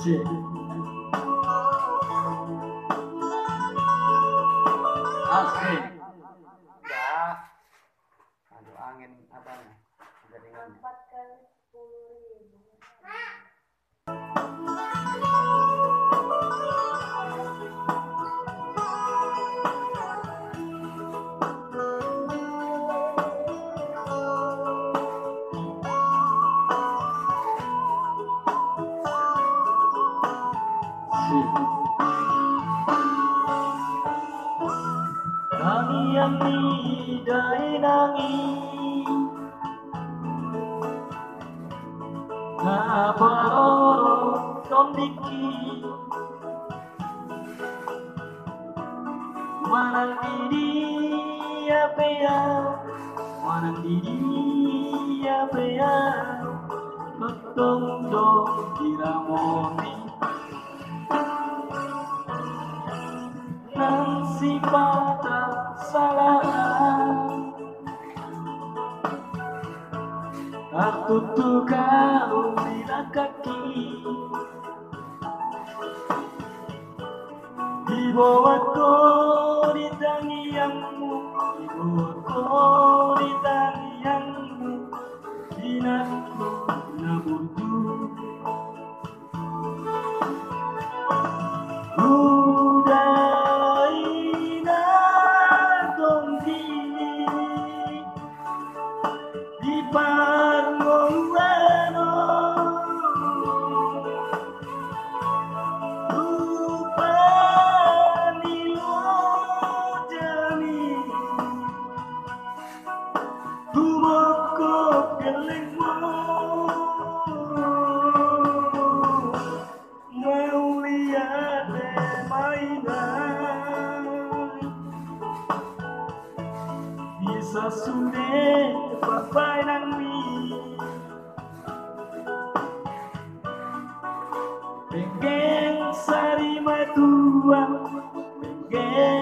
Shit. Asik. Ya. Aduh angin apanya? Jaringannya. 4 kali 10.000. Kami yang idai nangi ngapa orang kondiki mana diri apa ya mana diri apa ya betul dong diramoni nasi patah salah tertutup kau bila kaki di bawah kau di tangianmu di bawah kau di tangianmu dinakku nabutu bisa sudah papai nangmi pengen sari matua pengen